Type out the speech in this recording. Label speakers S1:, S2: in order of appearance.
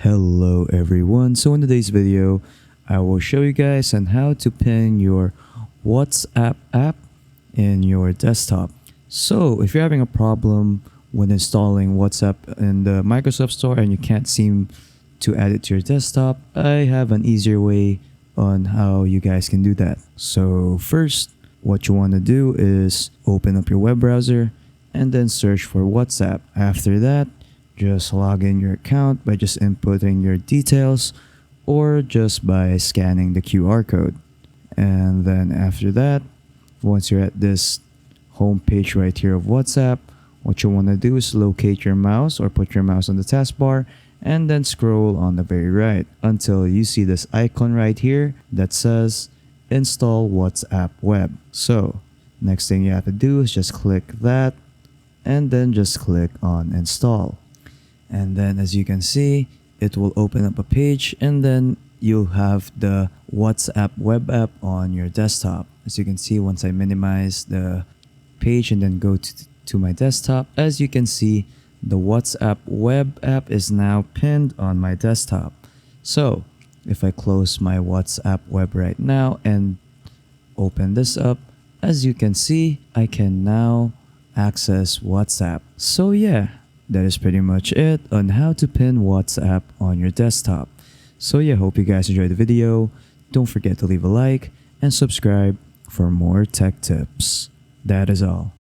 S1: Hello everyone, so in today's video I will show you guys on how to pin your WhatsApp app in your desktop. So if you're having a problem when installing WhatsApp in the Microsoft Store and you can't seem to add it to your desktop, I have an easier way on how you guys can do that. So first, what you want to do is open up your web browser and then search for WhatsApp. After that, just log in your account by just inputting your details or just by scanning the QR code. And then after that, once you're at this home page right here of WhatsApp, what you want to do is locate your mouse or put your mouse on the taskbar and then scroll on the very right until you see this icon right here that says install WhatsApp web. So next thing you have to do is just click that and then just click on install. And then as you can see, it will open up a page and then you'll have the WhatsApp web app on your desktop. As you can see, once I minimize the page and then go to my desktop, as you can see, the WhatsApp web app is now pinned on my desktop. So if I close my WhatsApp web right now and open this up, as you can see, I can now access WhatsApp. So yeah, that is pretty much it on how to pin WhatsApp on your desktop. So yeah, hope you guys enjoyed the video. Don't forget to leave a like and subscribe for more tech tips. That is all.